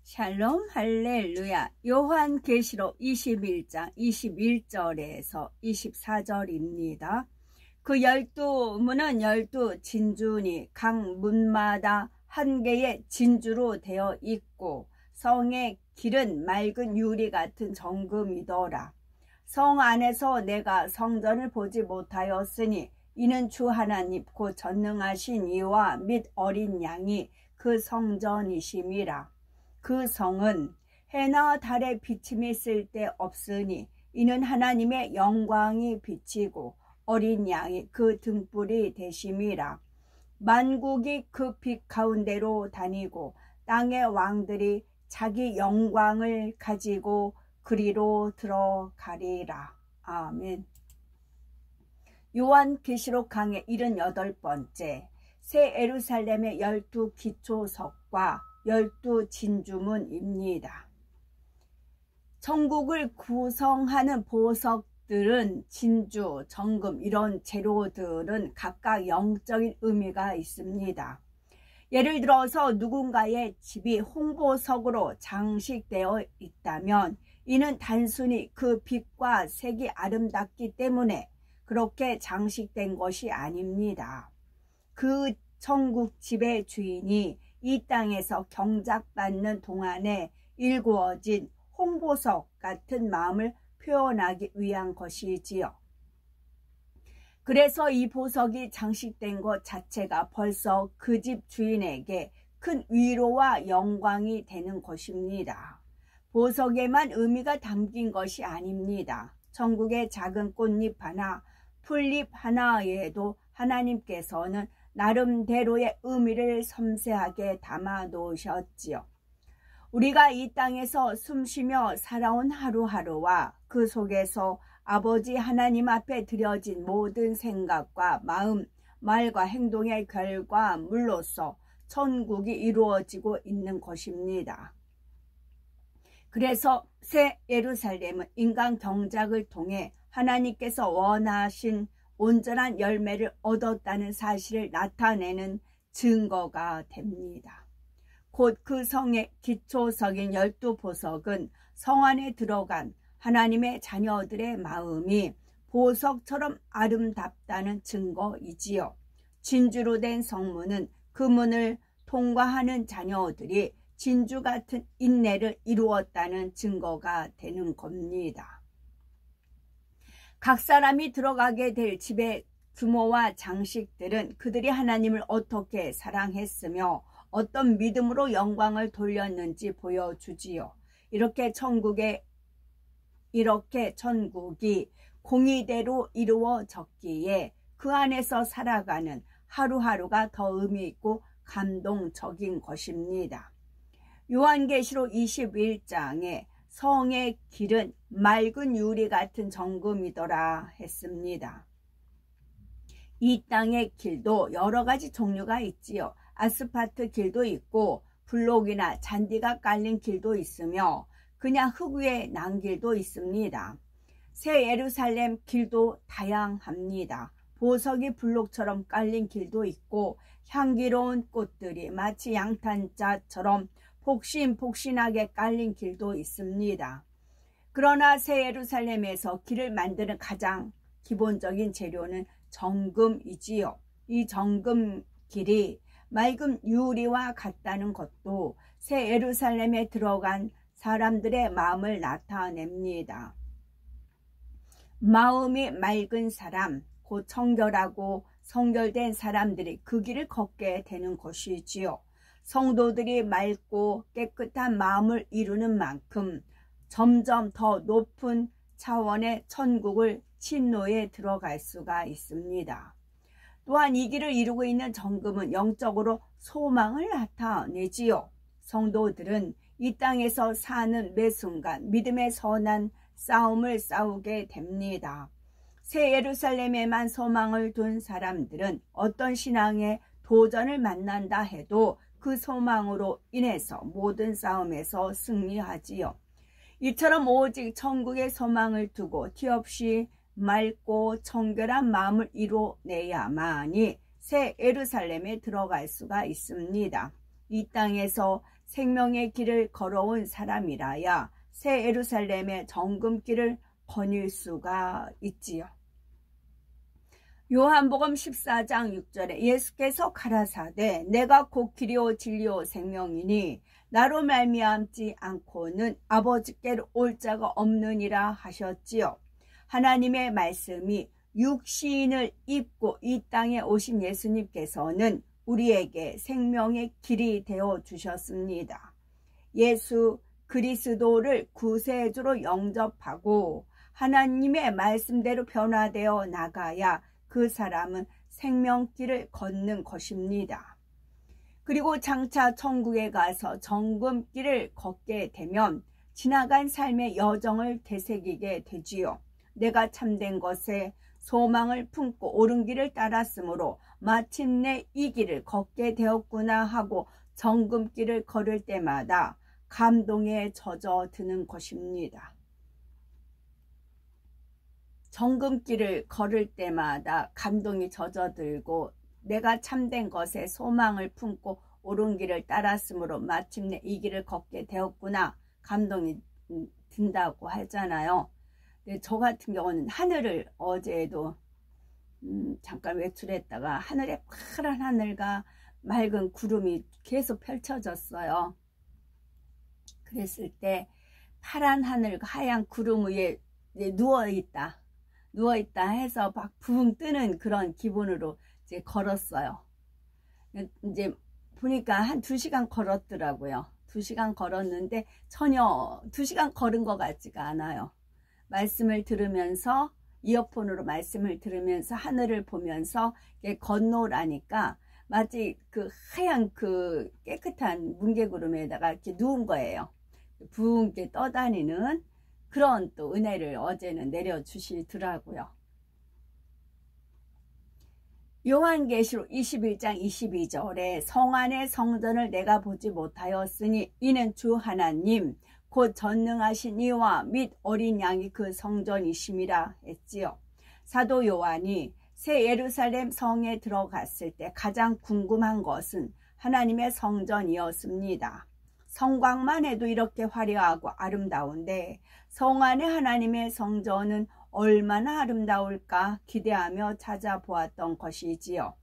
샬롬 할렐루야. 요한계시록 21장 21절에서 24절입니다. 그 12문은 12 진주니 각 문마다 한 개의 진주로 되어 있고 성의 길은 맑은 유리 같은 정금이더라. 성 안에서 내가 성전을 보지 못하였으니 이는 주 하나님 곧 전능하신 이와 및 어린 양이 그 성전이심이라. 그 성은 해나 달의 비침이 쓸데 없으니 이는 하나님의 영광이 비치고 어린 양이 그 등불이 되심이라. 만국이 그 빛 가운데로 다니고 땅의 왕들이 자기 영광을 가지고 그리로 들어가리라. 아멘. 요한계시록 강의 78번째, 새 예루살렘의 12 기초석과 12 진주문입니다. 천국을 구성하는 보석들은 진주, 정금 이런 재료들은 각각 영적인 의미가 있습니다. 예를 들어서 누군가의 집이 홍보석으로 장식되어 있다면 이는 단순히 그 빛과 색이 아름답기 때문에 그렇게 장식된 것이 아닙니다. 그 천국 집의 주인이 이 땅에서 경작받는 동안에 일구어진 홍보석 같은 마음을 표현하기 위한 것이지요. 그래서 이 보석이 장식된 것 자체가 벌써 그 집 주인에게 큰 위로와 영광이 되는 것입니다. 보석에만 의미가 담긴 것이 아닙니다. 천국의 작은 꽃잎 하나, 풀잎 하나에도 하나님께서는 나름대로의 의미를 섬세하게 담아 놓으셨지요. 우리가 이 땅에서 숨쉬며 살아온 하루하루와 그 속에서 아버지 하나님 앞에 드려진 모든 생각과 마음, 말과 행동의 결과물로서 천국이 이루어지고 있는 것입니다. 그래서 새 예루살렘은 인간 경작을 통해 하나님께서 원하신 온전한 열매를 얻었다는 사실을 나타내는 증거가 됩니다. 곧 그 성의 기초석인 12보석은 성 안에 들어간 하나님의 자녀들의 마음이 보석처럼 아름답다는 증거이지요. 진주로 된 성문은 그 문을 통과하는 자녀들이 진주 같은 인내를 이루었다는 증거가 되는 겁니다. 각 사람이 들어가게 될 집의 규모와 장식들은 그들이 하나님을 어떻게 사랑했으며 어떤 믿음으로 영광을 돌렸는지 보여주지요. 이렇게 천국이 공의대로 이루어졌기에 그 안에서 살아가는 하루하루가 더 의미 있고 감동적인 것입니다. 요한계시록 21장에 성의 길은 맑은 유리 같은 정금이더라 했습니다. 이 땅의 길도 여러 가지 종류가 있지요. 아스파트 길도 있고 블록이나 잔디가 깔린 길도 있으며 그냥 흙 위에 난 길도 있습니다. 새 예루살렘 길도 다양합니다. 보석이 블록처럼 깔린 길도 있고 향기로운 꽃들이 마치 양탄자처럼 폭신폭신하게 깔린 길도 있습니다. 그러나 새 예루살렘에서 길을 만드는 가장 기본적인 재료는 정금이지요. 이 정금 길이 맑은 유리와 같다는 것도 새 예루살렘에 들어간 사람들의 마음을 나타냅니다. 마음이 맑은 사람, 곧 청결하고 성결된 사람들이 그 길을 걷게 되는 것이지요. 성도들이 맑고 깨끗한 마음을 이루는 만큼 점점 더 높은 차원의 천국을 침노에 들어갈 수가 있습니다. 또한 이 길을 이루고 있는 정금은 영적으로 소망을 나타내지요. 성도들은 이 땅에서 사는 매 순간 믿음의 선한 싸움을 싸우게 됩니다. 새 예루살렘에만 소망을 둔 사람들은 어떤 신앙의 도전을 만난다 해도 그 소망으로 인해서 모든 싸움에서 승리하지요. 이처럼 오직 천국의 소망을 두고 티없이 맑고 청결한 마음을 이뤄내야만이 새 예루살렘에 들어갈 수가 있습니다. 이 땅에서 생명의 길을 걸어온 사람이라야 새 예루살렘의 정금길을 거닐 수가 있지요. 요한복음 14장 6절에 예수께서 가라사대 내가 곧 길이요 진리요 생명이니 나로 말미암지 않고는 아버지께로 올 자가 없느니라 하셨지요. 하나님의 말씀이 육신을 입고 이 땅에 오신 예수님께서는 우리에게 생명의 길이 되어 주셨습니다. 예수 그리스도를 구세주로 영접하고 하나님의 말씀대로 변화되어 나가야 그 사람은 생명길을 걷는 것입니다. 그리고 장차 천국에 가서 정금길을 걷게 되면 지나간 삶의 여정을 되새기게 되지요. 내가 참된 것에 소망을 품고 옳은 길을 따랐으므로 마침내 이 길을 걷게 되었구나 하고 정금길을 걸을 때마다 감동에 젖어드는 것입니다. 정금길을 걸을 때마다 감동이 젖어들고 내가 참된 것에 소망을 품고 옳은 길을 따랐으므로 마침내 이 길을 걷게 되었구나 감동이 든다고 하잖아요. 근데 저 같은 경우는 하늘을 어제도 잠깐 외출했다가 하늘에 파란 하늘과 맑은 구름이 계속 펼쳐졌어요. 그랬을 때 파란 하늘과 하얀 구름 위에 누워있다 해서 막 붕 뜨는 그런 기분으로 이제 걸었어요. 이제 보니까 한 2시간 걸었더라고요. 2시간 걸었는데 전혀 2시간 걸은 것 같지가 않아요. 말씀을 들으면서 이어폰으로 말씀을 들으면서 하늘을 보면서 건너라니까 마치 그 하얀 그 깨끗한 뭉게구름에다가 이렇게 누운 거예요. 붕 이렇게 떠다니는 그런 또 은혜를 어제는 내려주시더라고요. 요한계시록 21장 22절에 성 안의 성전을 내가 보지 못하였으니 이는 주 하나님 곧 전능하신 이와 및 어린 양이 그 성전이심이라 했지요. 사도 요한이 새 예루살렘 성에 들어갔을 때 가장 궁금한 것은 하나님의 성전이었습니다. 성곽만 해도 이렇게 화려하고 아름다운데 성 안에 하나님의 성전은 얼마나 아름다울까 기대하며 찾아보았던 것이지요.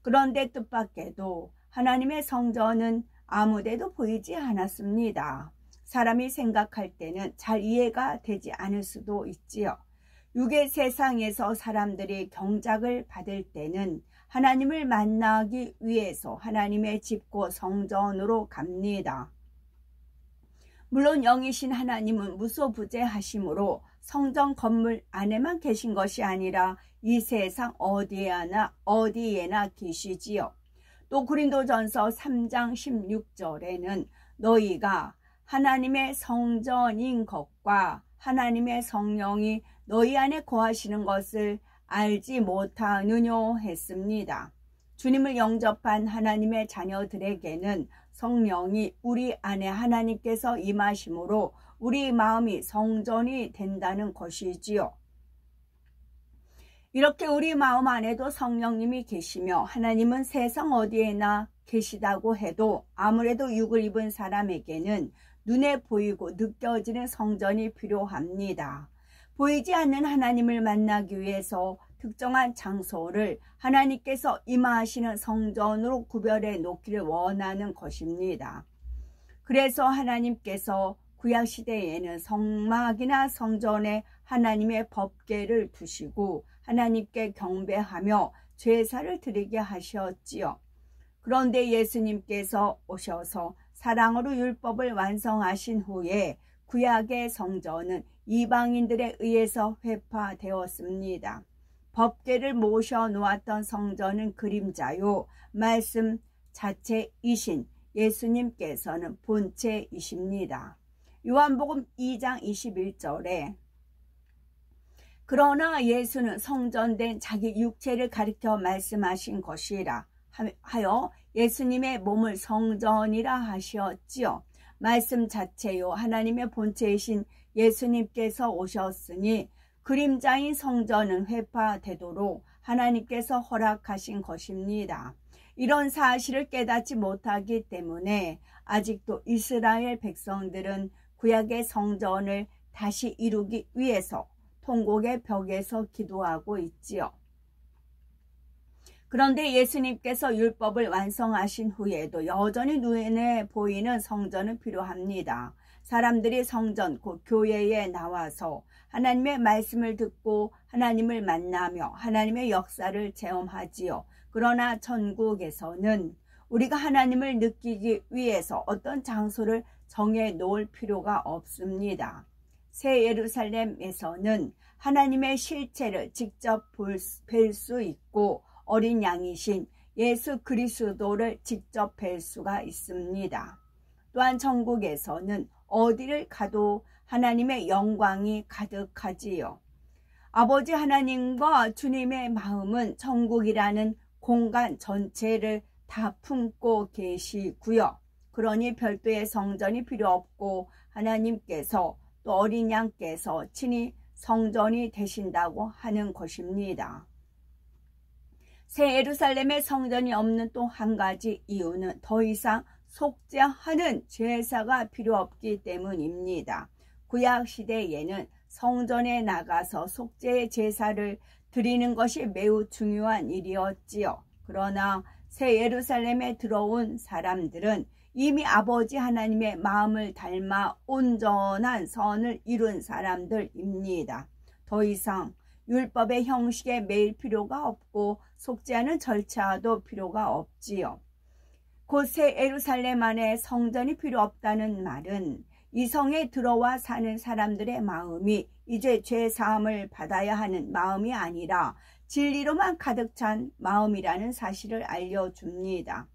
그런데 뜻밖에도 하나님의 성전은 아무데도 보이지 않았습니다. 사람이 생각할 때는 잘 이해가 되지 않을 수도 있지요. 육의 세상에서 사람들이 경작을 받을 때는 하나님을 만나기 위해서 하나님의 집고 성전으로 갑니다. 물론 영이신 하나님은 무소부재하심으로 성전 건물 안에만 계신 것이 아니라 이 세상 어디에나 계시지요. 또 고린도전서 3장 16절에는 너희가 하나님의 성전인 것과 하나님의 성령이 너희 안에 거하시는 것을 알지 못하느뇨 했습니다. 주님을 영접한 하나님의 자녀들에게는 성령이 우리 안에 하나님께서 임하심으로 우리 마음이 성전이 된다는 것이지요. 이렇게 우리 마음 안에도 성령님이 계시며 하나님은 세상 어디에나 계시다고 해도 아무래도 육을 입은 사람에게는 눈에 보이고 느껴지는 성전이 필요합니다. 보이지 않는 하나님을 만나기 위해서 특정한 장소를 하나님께서 임하시는 성전으로 구별해 놓기를 원하는 것입니다. 그래서 하나님께서 구약시대에는 성막이나 성전에 하나님의 법궤를 두시고 하나님께 경배하며 제사를 드리게 하셨지요. 그런데 예수님께서 오셔서 사랑으로 율법을 완성하신 후에 구약의 성전은 이방인들에 의해서 회파되었습니다. 법궤를 모셔 놓았던 성전은 그림자요 말씀 자체이신 예수님께서는 본체이십니다. 요한복음 2장 21절에 그러나 예수는 성전된 자기 육체를 가리켜 말씀하신 것이라 하여 예수님의 몸을 성전이라 하셨지요. 말씀 자체요 하나님의 본체이신 예수님께서 오셨으니 그림자인 성전은 회파되도록 하나님께서 허락하신 것입니다. 이런 사실을 깨닫지 못하기 때문에 아직도 이스라엘 백성들은 구약의 성전을 다시 이루기 위해서 통곡의 벽에서 기도하고 있지요. 그런데 예수님께서 율법을 완성하신 후에도 여전히 눈에 보이는 성전은 필요합니다. 사람들이 성전 곧 교회에 나와서 하나님의 말씀을 듣고 하나님을 만나며 하나님의 역사를 체험하지요. 그러나 천국에서는 우리가 하나님을 느끼기 위해서 어떤 장소를 정해 놓을 필요가 없습니다. 새 예루살렘에서는 하나님의 실체를 직접 뵐 수 있고 어린 양이신 예수 그리스도를 직접 뵐 수가 있습니다. 또한 천국에서는 어디를 가도 하나님의 영광이 가득하지요. 아버지 하나님과 주님의 마음은 천국이라는 공간 전체를 다 품고 계시고요. 그러니 별도의 성전이 필요 없고 하나님께서 또 어린 양께서 친히 성전이 되신다고 하는 것입니다. 새 예루살렘의 성전이 없는 또 한 가지 이유는 더 이상 속죄하는 제사가 필요 없기 때문입니다. 구약 시대에는 성전에 나가서 속죄의 제사를 드리는 것이 매우 중요한 일이었지요. 그러나 새 예루살렘에 들어온 사람들은 이미 아버지 하나님의 마음을 닮아 온전한 선을 이룬 사람들입니다. 더 이상 율법의 형식에 매일 필요가 없고 속죄하는 절차도 필요가 없지요. 곧 새 예루살렘 안에 성전이 필요 없다는 말은 이 성에 들어와 사는 사람들의 마음이 이제 죄 사함을 받아야 하는 마음이 아니라 진리로만 가득 찬 마음이라는 사실을 알려줍니다.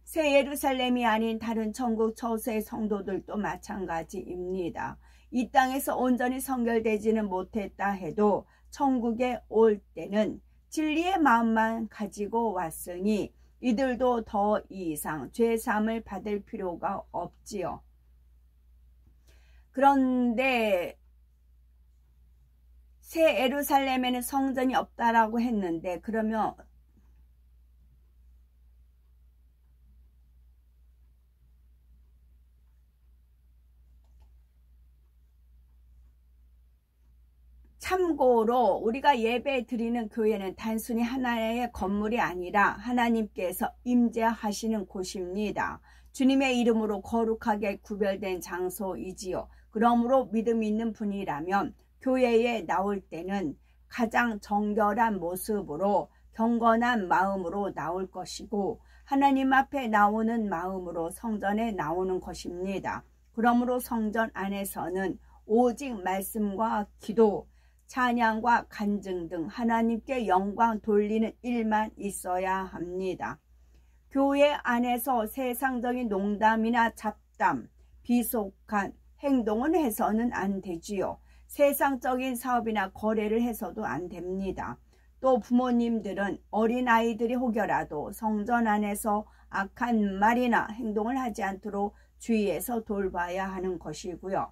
새 예루살렘이 아닌 다른 천국 처소의 성도들도 마찬가지입니다. 이 땅에서 온전히 성결되지는 못했다 해도 천국에 올 때는 진리의 마음만 가지고 왔으니 이들도 더 이상 죄사함을 받을 필요가 없지요. 그런데 새 예루살렘에는 성전이 없다라고 했는데 그러면 참고로 우리가 예배 드리는 교회는 단순히 하나의 건물이 아니라 하나님께서 임재하시는 곳입니다. 주님의 이름으로 거룩하게 구별된 장소이지요. 그러므로 믿음 있는 분이라면 교회에 나올 때는 가장 정결한 모습으로 경건한 마음으로 나올 것이고 하나님 앞에 나오는 마음으로 성전에 나오는 것입니다. 그러므로 성전 안에서는 오직 말씀과 기도, 찬양과 간증 등 하나님께 영광 돌리는 일만 있어야 합니다. 교회 안에서 세상적인 농담이나 잡담, 비속한 행동은 해서는 안 되지요. 세상적인 사업이나 거래를 해서도 안 됩니다. 또 부모님들은 어린아이들이 혹여라도 성전 안에서 악한 말이나 행동을 하지 않도록 주의해서 돌봐야 하는 것이고요.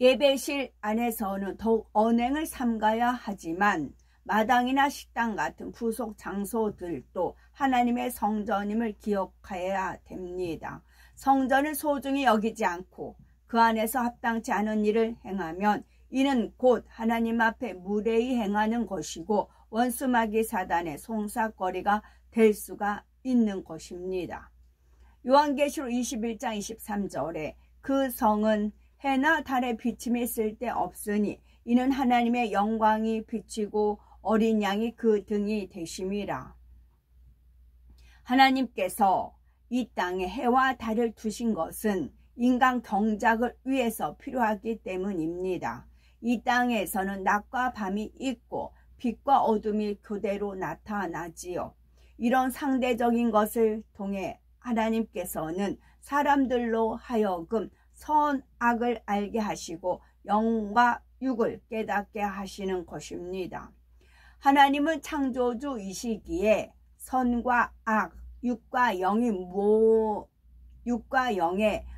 예배실 안에서는 더욱 언행을 삼가야 하지만 마당이나 식당 같은 부속 장소들도 하나님의 성전임을 기억해야 됩니다. 성전을 소중히 여기지 않고 그 안에서 합당치 않은 일을 행하면 이는 곧 하나님 앞에 무례히 행하는 것이고 원수마귀 사단의 송사거리가 될 수가 있는 것입니다. 요한계시록 21장 23절에 그 성은 해나 달의 비침이 쓸데없으니 이는 하나님의 영광이 비치고 어린 양이 그 등이 되심이라. 하나님께서 이 땅에 해와 달을 두신 것은 인간 경작을 위해서 필요하기 때문입니다. 이 땅에서는 낮과 밤이 있고 빛과 어둠이 교대로 나타나지요. 이런 상대적인 것을 통해 하나님께서는 사람들로 하여금 선악을 알게 하시고 영과 육을 깨닫게 하시는 것입니다. 하나님은 창조주이시기에 선과 악, 육과 영의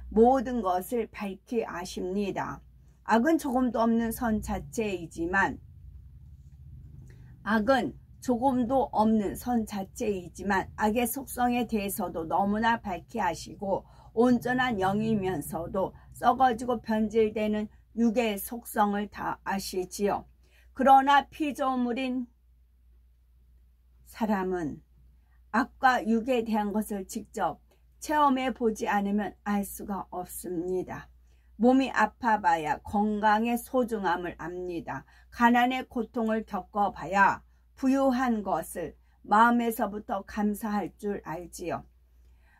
모든 것을 밝히 아십니다. 악은 조금도 없는 선 자체이지만 악은 조금도 없는 선 자체이지만 악의 속성에 대해서도 너무나 밝히 아시고 온전한 영이면서도 썩어지고 변질되는 육의 속성을 다 아시지요. 그러나 피조물인 사람은 악과 육에 대한 것을 직접 체험해 보지 않으면 알 수가 없습니다. 몸이 아파봐야 건강의 소중함을 압니다. 가난의 고통을 겪어봐야 부유한 것을 마음에서부터 감사할 줄 알지요.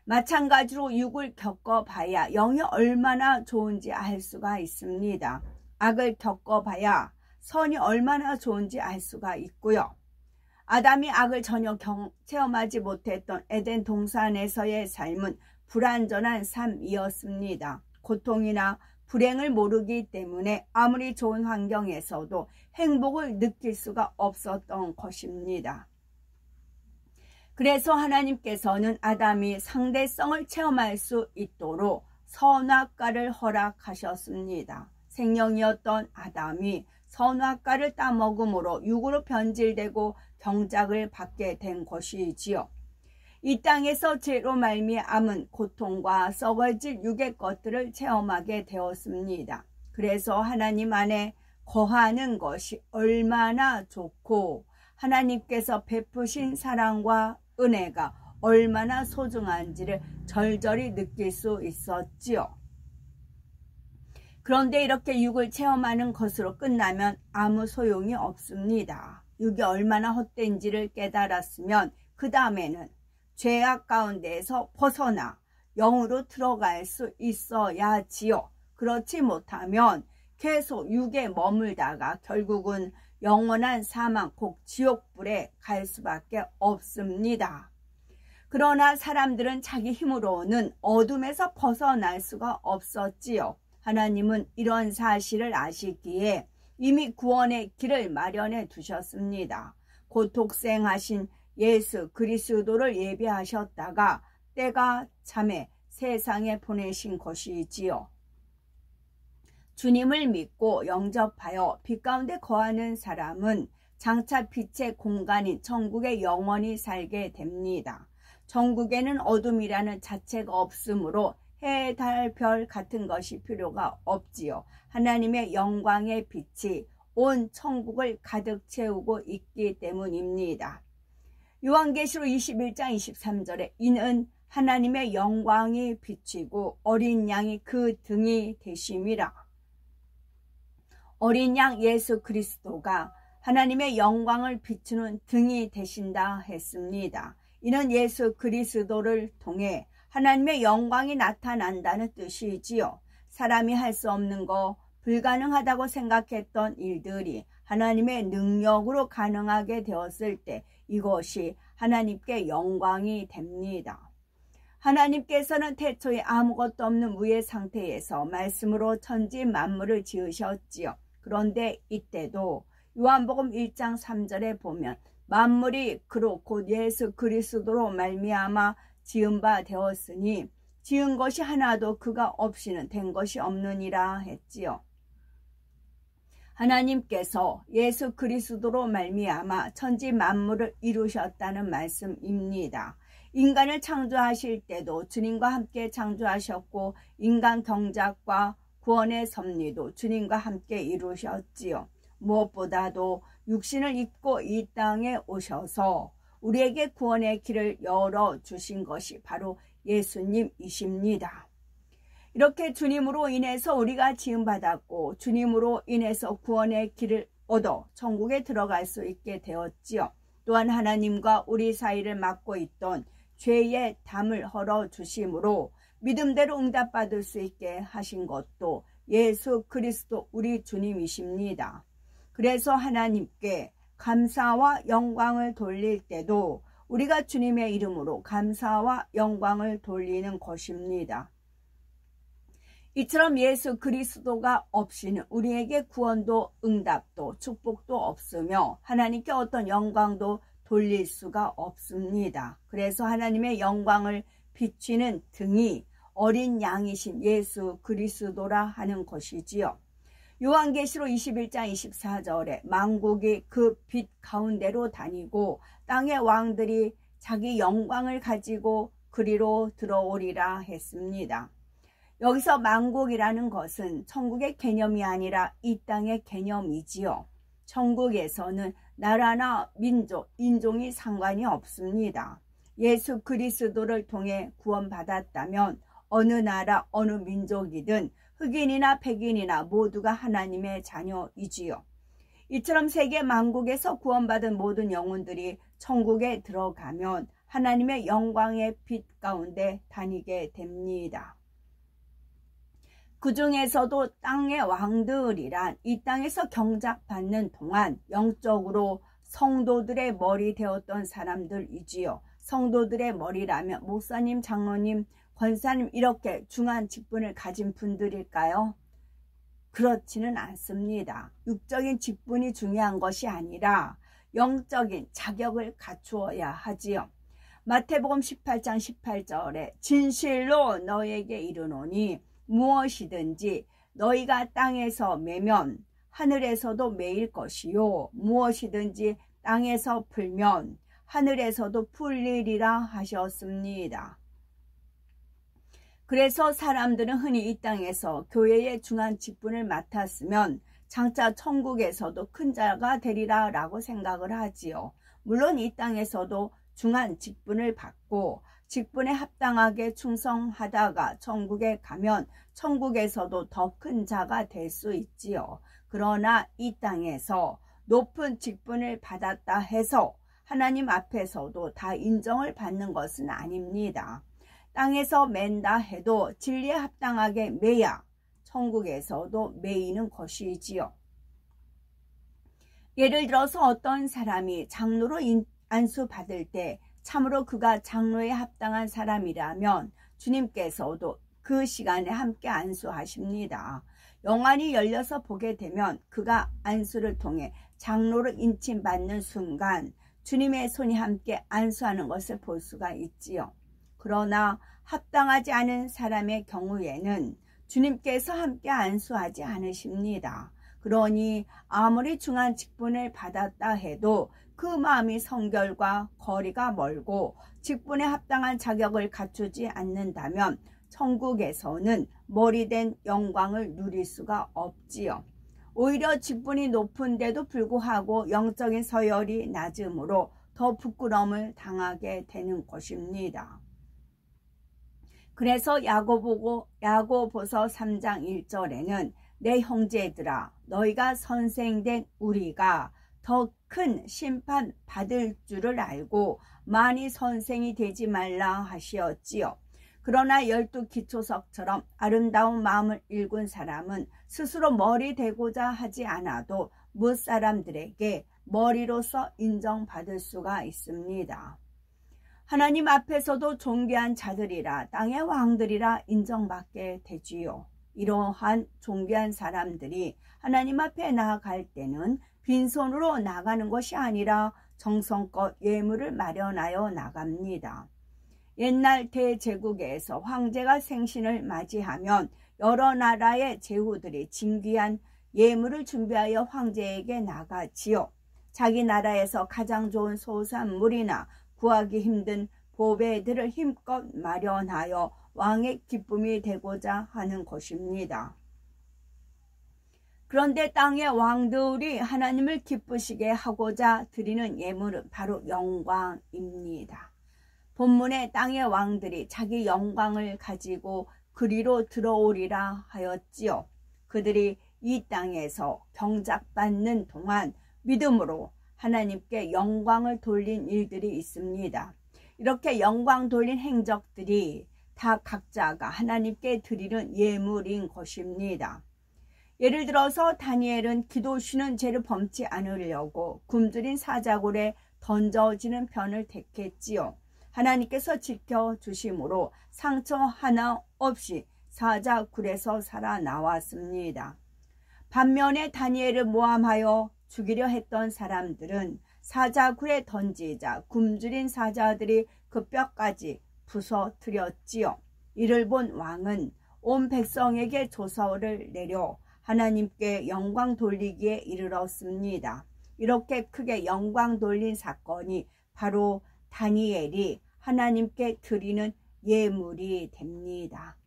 마찬가지로 육을 겪어봐야 영이 얼마나 좋은지 알 수가 있습니다. 악을 겪어봐야 선이 얼마나 좋은지 알 수가 있고요. 아담이 악을 전혀 체험하지 못했던 에덴 동산에서의 삶은 불완전한 삶이었습니다. 고통이나 불행을 모르기 때문에 아무리 좋은 환경에서도 행복을 느낄 수가 없었던 것입니다. 그래서 하나님께서는 아담이 상대성을 체험할 수 있도록 선악과를 허락하셨습니다. 생명이었던 아담이 선악과를 따먹음으로 육으로 변질되고 경작을 받게 된 것이지요. 이 땅에서 죄로 말미암은 고통과 썩어질 육의 것들을 체험하게 되었습니다. 그래서 하나님 안에 거하는 것이 얼마나 좋고 하나님께서 베푸신 사랑과 은혜가 얼마나 소중한지를 절절히 느낄 수 있었지요. 그런데 이렇게 육을 체험하는 것으로 끝나면 아무 소용이 없습니다. 육이 얼마나 헛된지를 깨달았으면 그 다음에는 죄악 가운데에서 벗어나 영으로 들어갈 수 있어야지요. 그렇지 못하면 계속 육에 머물다가 결국은 영원한 사망, 곧 지옥불에 갈 수밖에 없습니다. 그러나 사람들은 자기 힘으로는 어둠에서 벗어날 수가 없었지요. 하나님은 이런 사실을 아시기에 이미 구원의 길을 마련해 두셨습니다. 곧 독생하신 예수 그리스도를 예비하셨다가 때가 참에 세상에 보내신 것이지요. 주님을 믿고 영접하여 빛 가운데 거하는 사람은 장차 빛의 공간인 천국에 영원히 살게 됩니다. 천국에는 어둠이라는 자체가 없으므로 해, 달, 별 같은 것이 필요가 없지요. 하나님의 영광의 빛이 온 천국을 가득 채우고 있기 때문입니다. 요한계시록 21장 23절에 이는 하나님의 영광이 비치고 어린 양이 그 등이 되심이라. 어린 양 예수 그리스도가 하나님의 영광을 비추는 등이 되신다 했습니다. 이는 예수 그리스도를 통해 하나님의 영광이 나타난다는 뜻이지요. 사람이 할 수 없는 거, 불가능하다고 생각했던 일들이 하나님의 능력으로 가능하게 되었을 때 이것이 하나님께 영광이 됩니다. 하나님께서는 태초에 아무것도 없는 무의 상태에서 말씀으로 천지 만물을 지으셨지요. 그런데 이때도 요한복음 1장 3절에 보면 만물이 그로 곧 예수 그리스도로 말미암아 지은 바 되었으니 지은 것이 하나도 그가 없이는 된 것이 없느니라 했지요. 하나님께서 예수 그리스도로 말미암아 천지 만물을 이루셨다는 말씀입니다. 인간을 창조하실 때도 주님과 함께 창조하셨고 인간 경작과 구원의 섭리도 주님과 함께 이루셨지요. 무엇보다도 육신을 입고 이 땅에 오셔서 우리에게 구원의 길을 열어주신 것이 바로 예수님이십니다. 이렇게 주님으로 인해서 우리가 지음받았고 주님으로 인해서 구원의 길을 얻어 천국에 들어갈 수 있게 되었지요. 또한 하나님과 우리 사이를 막고 있던 죄의 담을 헐어주심으로 믿음대로 응답받을 수 있게 하신 것도 예수 그리스도 우리 주님이십니다. 그래서 하나님께 감사와 영광을 돌릴 때도 우리가 주님의 이름으로 감사와 영광을 돌리는 것입니다. 이처럼 예수 그리스도가 없이는 우리에게 구원도 응답도 축복도 없으며 하나님께 어떤 영광도 돌릴 수가 없습니다. 그래서 하나님의 영광을 비추는 등이 어린 양이신 예수 그리스도라 하는 것이지요. 요한계시록 21장 24절에 만국이 그 빛 가운데로 다니고 땅의 왕들이 자기 영광을 가지고 그리로 들어오리라 했습니다. 여기서 만국이라는 것은 천국의 개념이 아니라 이 땅의 개념이지요. 천국에서는 나라나 민족, 인종이 상관이 없습니다. 예수 그리스도를 통해 구원받았다면 어느 나라, 어느 민족이든 흑인이나 백인이나 모두가 하나님의 자녀이지요. 이처럼 세계 만국에서 구원받은 모든 영혼들이 천국에 들어가면 하나님의 영광의 빛 가운데 다니게 됩니다. 그 중에서도 땅의 왕들이란 이 땅에서 경작받는 동안 영적으로 성도들의 머리 되었던 사람들이지요. 성도들의 머리라면 목사님, 장로님, 권사님 이렇게 중한 직분을 가진 분들일까요? 그렇지는 않습니다. 육적인 직분이 중요한 것이 아니라 영적인 자격을 갖추어야 하지요. 마태복음 18장 18절에 진실로 너희에게 이르노니 무엇이든지 너희가 땅에서 매면 하늘에서도 매일 것이요 무엇이든지 땅에서 풀면 하늘에서도 풀리리라 하셨습니다. 그래서 사람들은 흔히 이 땅에서 교회의 중한 직분을 맡았으면 장차 천국에서도 큰 자가 되리라 라고 생각을 하지요. 물론 이 땅에서도 중한 직분을 받고 직분에 합당하게 충성하다가 천국에 가면 천국에서도 더 큰 자가 될 수 있지요. 그러나 이 땅에서 높은 직분을 받았다 해서 하나님 앞에서도 다 인정을 받는 것은 아닙니다. 땅에서 맨다 해도 진리에 합당하게 매야 천국에서도 매이는 것이지요. 예를 들어서 어떤 사람이 장로로 안수받을 때 참으로 그가 장로에 합당한 사람이라면 주님께서도 그 시간에 함께 안수하십니다. 영안이 열려서 보게 되면 그가 안수를 통해 장로로 인침받는 순간 주님의 손이 함께 안수하는 것을 볼 수가 있지요. 그러나 합당하지 않은 사람의 경우에는 주님께서 함께 안수하지 않으십니다. 그러니 아무리 중한 직분을 받았다 해도 그 마음이 성결과 거리가 멀고 직분에 합당한 자격을 갖추지 않는다면 천국에서는 머리된 영광을 누릴 수가 없지요. 오히려 직분이 높은데도 불구하고 영적인 서열이 낮으므로 더 부끄러움을 당하게 되는 것입니다. 그래서 야고보서 3장 1절에는 내 형제들아 너희가 선생된 우리가 더 큰 심판 받을 줄을 알고 많이 선생이 되지 말라 하시었지요. 그러나 12기초석처럼 아름다운 마음을 일군 사람은 스스로 머리 되고자 하지 않아도 무사람들에게 머리로서 인정받을 수가 있습니다. 하나님 앞에서도 존귀한 자들이라 땅의 왕들이라 인정받게 되지요. 이러한 존귀한 사람들이 하나님 앞에 나아갈 때는 빈손으로 나가는 것이 아니라 정성껏 예물을 마련하여 나갑니다. 옛날 대제국에서 황제가 생신을 맞이하면 여러 나라의 제후들이 진귀한 예물을 준비하여 황제에게 나가지요. 자기 나라에서 가장 좋은 소산물이나 구하기 힘든 보배들을 힘껏 마련하여 왕의 기쁨이 되고자 하는 것입니다. 그런데 땅의 왕들이 하나님을 기쁘시게 하고자 드리는 예물은 바로 영광입니다. 본문에 땅의 왕들이 자기 영광을 가지고 그리로 들어오리라 하였지요. 그들이 이 땅에서 경작받는 동안 믿음으로 하나님께 영광을 돌린 일들이 있습니다. 이렇게 영광 돌린 행적들이 다 각자가 하나님께 드리는 예물인 것입니다. 예를 들어서 다니엘은 기도 쉬는 죄를 범치 않으려고 굶주린 사자굴에 던져지는 편을 택했지요. 하나님께서 지켜주심으로 상처 하나 없이 사자굴에서 살아나왔습니다. 반면에 다니엘을 모함하여 죽이려 했던 사람들은 사자굴에 던지자 굶주린 사자들이 그 뼈까지 부서뜨렸지요. 이를 본 왕은 온 백성에게 조서를 내려 하나님께 영광 돌리기에 이르렀습니다. 이렇게 크게 영광 돌린 사건이 바로 다니엘이 하나님께 드리는 예물이 됩니다.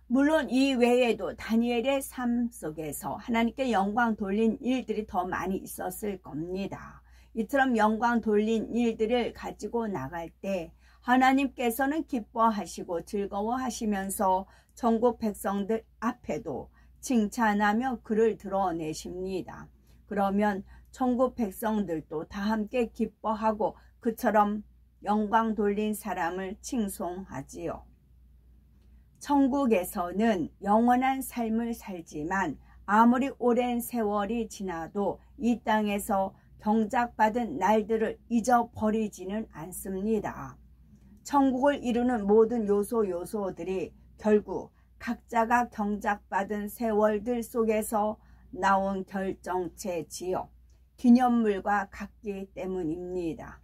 물론 이 외에도 다니엘의 삶 속에서 하나님께 영광 돌린 일들이 더 많이 있었을 겁니다. 이처럼 영광 돌린 일들을 가지고 나갈 때 하나님께서는 기뻐하시고 즐거워하시면서 천국 백성들 앞에도 칭찬하며 그를 드러내십니다. 그러면 천국 백성들도 다 함께 기뻐하고 그처럼 영광 돌린 사람을 칭송하지요. 천국에서는 영원한 삶을 살지만 아무리 오랜 세월이 지나도 이 땅에서 경작받은 날들을 잊어버리지는 않습니다. 천국을 이루는 모든 요소들이 결국 각자가 경작받은 세월들 속에서 나온 결정체지요. 기념물과 같기 때문입니다.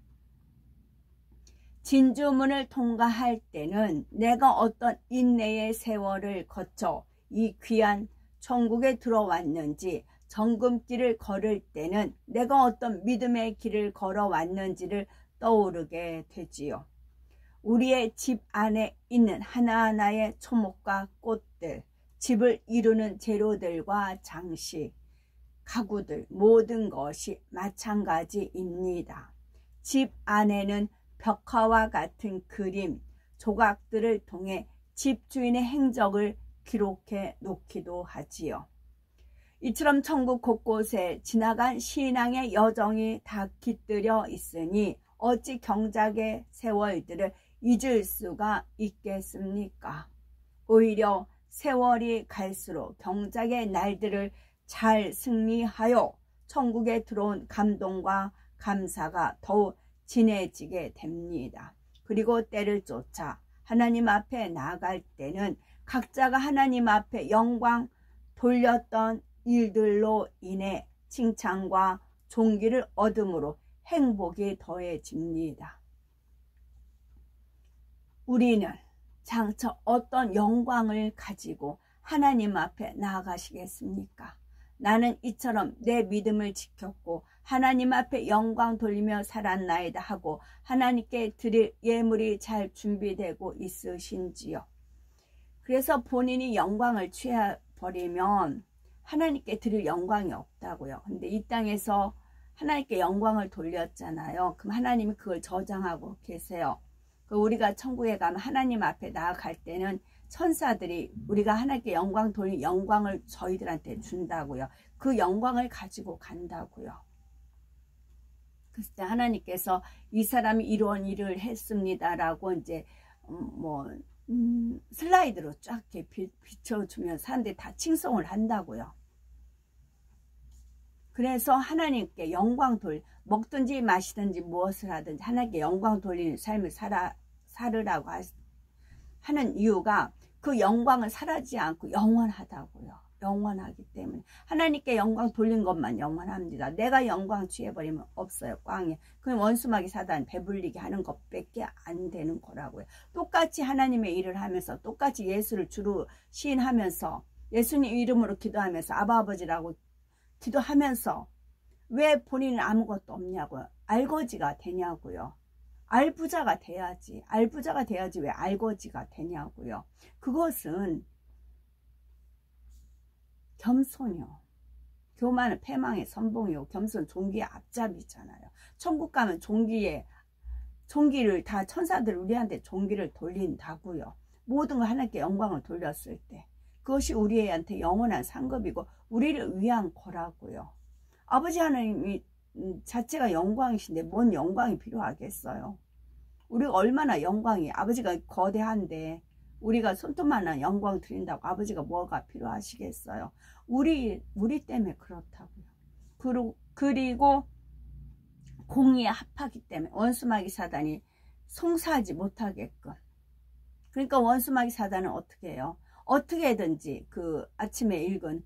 진주문을 통과할 때는 내가 어떤 인내의 세월을 거쳐 이 귀한 천국에 들어왔는지, 정금길을 걸을 때는 내가 어떤 믿음의 길을 걸어왔는지를 떠오르게 되지요. 우리의 집 안에 있는 하나하나의 초목과 꽃들, 집을 이루는 재료들과 장식, 가구들, 모든 것이 마찬가지입니다. 집 안에는 벽화와 같은 그림, 조각들을 통해 집주인의 행적을 기록해 놓기도 하지요. 이처럼 천국 곳곳에 지나간 신앙의 여정이 다 깃들여 있으니 어찌 경작의 세월들을 잊을 수가 있겠습니까? 오히려 세월이 갈수록 경작의 날들을 잘 승리하여 천국에 들어온 감동과 감사가 더욱 진해지게 됩니다. 그리고 때를 쫓아 하나님 앞에 나아갈 때는 각자가 하나님 앞에 영광 돌렸던 일들로 인해 칭찬과 존귀를 얻음으로 행복이 더해집니다. 우리는 장차 어떤 영광을 가지고 하나님 앞에 나아가시겠습니까? 나는 이처럼 내 믿음을 지켰고 하나님 앞에 영광 돌리며 살았나이다 하고 하나님께 드릴 예물이 잘 준비되고 있으신지요? 그래서 본인이 영광을 취해버리면 하나님께 드릴 영광이 없다고요. 근데 이 땅에서 하나님께 영광을 돌렸잖아요. 그럼 하나님이 그걸 저장하고 계세요. 우리가 천국에 가면 하나님 앞에 나아갈 때는 천사들이 우리가 하나님께 영광 돌린 영광을 저희들한테 준다고요. 그 영광을 가지고 간다고요. 그때 하나님께서 이 사람이 이런 일을 했습니다라고 이제 슬라이드로 쫙 이렇게 비춰주면 사람들이 다 칭송을 한다고요. 그래서 하나님께 영광 먹든지 마시든지 무엇을 하든지 하나님께 영광 돌리는 삶을 살으라고 하는 이유가 그 영광은 사라지지 않고 영원하다고요. 영원하기 때문에 하나님께 영광 돌린 것만 영원합니다. 내가 영광 취해버리면 없어요. 꽝이에요. 그럼 원수마귀 사단 배불리게 하는 것밖에 안 되는 거라고요. 똑같이 하나님의 일을 하면서 똑같이 예수를 주로 시인하면서 예수님 이름으로 기도하면서 아버지라고 기도하면서 왜 본인은 아무것도 없냐고요. 알거지가 되냐고요. 알부자가 돼야지. 알부자가 돼야지 왜 알거지가 되냐고요. 그것은 겸손이요. 교만은 패망의 선봉이요. 겸손 종기의 앞잡이잖아요. 천국 가면 종기를 다 천사들 우리한테 종기를 돌린다고요. 모든 걸 하나님께 영광을 돌렸을 때 그것이 우리한테 영원한 상급이고 우리를 위한 거라고요. 아버지 하나님이 자체가 영광이신데 뭔 영광이 필요하겠어요. 우리가 얼마나 영광이 아버지가 거대한데 우리가 손톱만한 영광 드린다고 아버지가 뭐가 필요하시겠어요. 우리 때문에 그렇다고요. 그리고 공의에 합하기 때문에 원수마귀 사단이 송사하지 못하게끔. 그러니까 원수마귀 사단은 어떻게 해요? 어떻게든지 그 아침에 읽은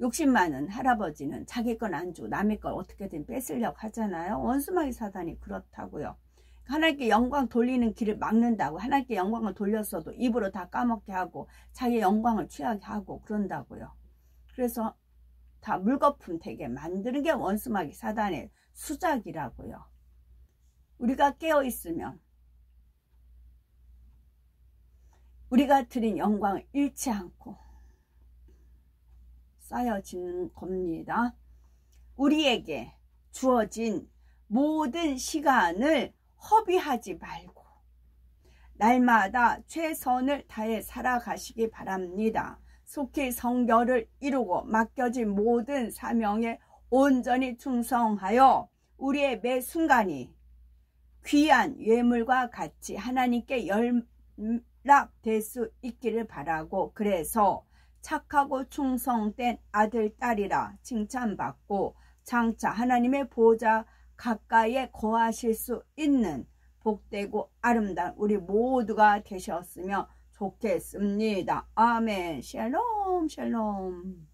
욕심 많은 할아버지는 자기 건 안 주고 남의 걸 어떻게든 뺏으려고 하잖아요. 원수마귀 사단이 그렇다고요. 하나님께 영광 돌리는 길을 막는다고. 하나님께 영광을 돌렸어도 입으로 다 까먹게 하고 자기 영광을 취하게 하고 그런다고요. 그래서 다 물거품 되게 만드는 게 원수마귀 사단의 수작이라고요. 우리가 깨어있으면 우리가 드린 영광을 잃지 않고 쌓여지는 겁니다. 우리에게 주어진 모든 시간을 허비하지 말고 날마다 최선을 다해 살아가시기 바랍니다. 속히 성결을 이루고 맡겨진 모든 사명에 온전히 충성하여 우리의 매 순간이 귀한 예물과 같이 하나님께 연락될 수 있기를 바라고, 그래서 착하고 충성된 아들, 딸이라 칭찬받고 장차 하나님의 보좌 가까이에 거하실 수 있는 복되고 아름다운 우리 모두가 되셨으면 좋겠습니다. 아멘. 샬롬 샬롬.